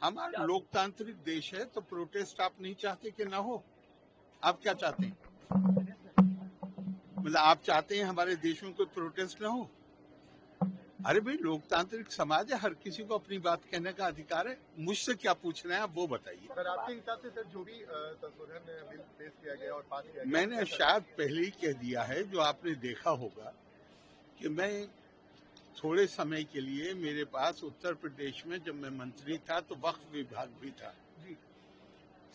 हमारा लोकतांत्रिक देश है तो प्रोटेस्ट आप नहीं चाहते कि ना हो? आप क्या चाहते हैं? मतलब आप चाहते हैं हमारे देश में कोई प्रोटेस्ट ना हो? अरे भाई, लोकतांत्रिक समाज है, हर किसी को अपनी बात कहने का अधिकार है। मुझसे क्या पूछ रहे हैं आप, वो बताइए। सर आपके हिसाब से सर जो भी संशोधन बिल पेश किया गया और पास किया गया, मैंने शायद पहले ही कह दिया है, जो आपने देखा होगा, कि मैं थोड़े समय के लिए, मेरे पास उत्तर प्रदेश में जब मैं मंत्री था तो वक्फ विभाग भी था जी।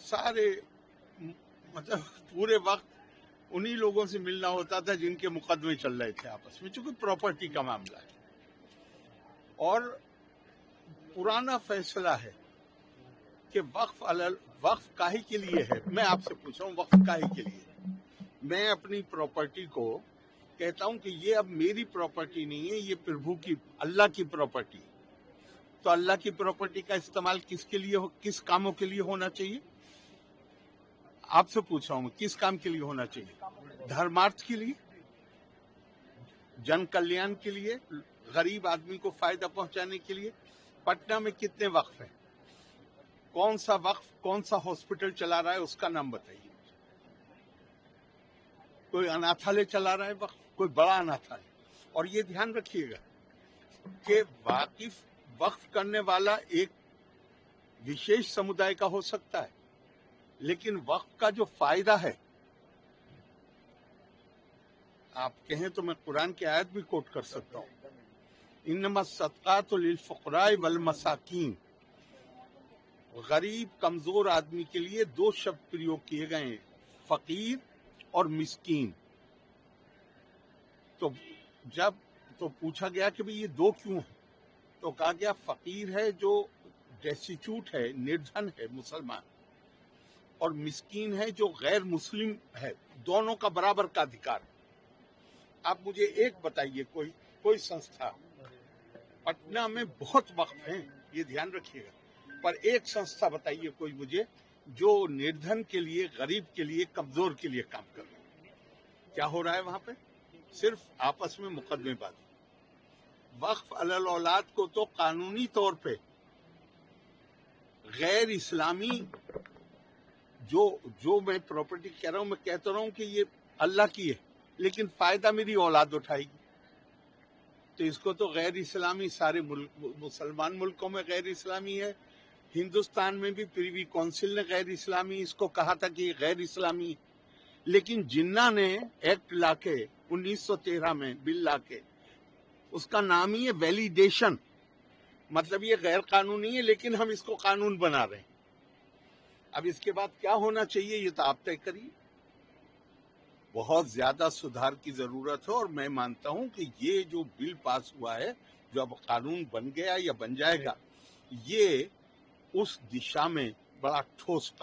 सारे मतलब पूरे वक्त उन्हीं लोगों से मिलना होता था जिनके मुकदमे चल रहे थे आपस में, चूंकि प्रॉपर्टी का मामला है और पुराना फैसला है कि वक्फ काहे के लिए है। मैं आपसे पूछ रहा हूँ, वक्फ काहे के लिए? मैं अपनी प्रॉपर्टी को कहता हूं कि ये अब मेरी प्रॉपर्टी नहीं है, ये प्रभु की, अल्लाह की प्रॉपर्टी। तो अल्लाह की प्रॉपर्टी का इस्तेमाल किसके लिए किस कामों के लिए होना चाहिए? आपसे पूछ रहा हूं, किस काम के लिए होना चाहिए? धर्मार्थ के लिए, जन कल्याण के लिए, गरीब आदमी को फायदा पहुंचाने के लिए। पटना में कितने वक्फ हैं? कौन सा वक्फ कौन सा हॉस्पिटल चला रहा है, उसका नाम बताइए। कोई अनाथालय चला रहा है वक्फ, कोई बड़ा अनाथालय। और ये ध्यान रखिएगा कि वक्फ करने वाला एक विशेष समुदाय का हो सकता है, लेकिन वक्फ का जो फायदा है, आप कहें तो मैं कुरान की आयत भी कोट कर सकता हूं, इन्नमा सदकातु लिल फुक़राए वल मसाकीन। गरीब कमजोर आदमी के लिए दो शब्द प्रयोग किए गए हैं, फकीर और मिस्कीन। तो जब पूछा गया कि भाई ये दो क्यों है, तो कहा गया फकीर है जो डेस्टिट्यूट है, निर्धन है, मुसलमान, और मिस्कीन है जो गैर मुस्लिम है। दोनों का बराबर का अधिकार। आप मुझे एक बताइए, कोई संस्था, पटना में बहुत वक्फ हैं, ये ध्यान रखिएगा, पर एक संस्था बताइए कोई मुझे जो निर्धन के लिए, गरीब के लिए, कमजोर के लिए काम कर रहा है। क्या हो रहा है वहां पे? सिर्फ आपस में मुकदमेबाजी। वक्फ अलल औलाद को तो कानूनी तौर पे गैर इस्लामी, जो मैं प्रॉपर्टी कह रहा हूं, मैं कहता रहा हूं कि ये अल्लाह की है, लेकिन फायदा मेरी औलाद उठाएगी, तो इसको तो गैर इस्लामी, सारे मुसलमान मुल्कों में गैर इस्लामी है। हिंदुस्तान में भी प्रीवी काउंसिल ने गैर इस्लामी इसको कहा था कि ये गैर इस्लामी है। लेकिन जिन्ना ने एक्ट लाके 1913 में बिल लाके, उसका नाम ही है वैलिडेशन, मतलब ये गैर कानूनी है लेकिन हम इसको कानून बना रहे हैं। अब इसके बाद क्या होना चाहिए ये तो आप तय करिए। बहुत ज्यादा सुधार की जरूरत है और मैं मानता हूं कि ये जो बिल पास हुआ है, जो अब कानून बन गया या बन जाएगा, ये उस दिशा में बड़ा ठोस कदम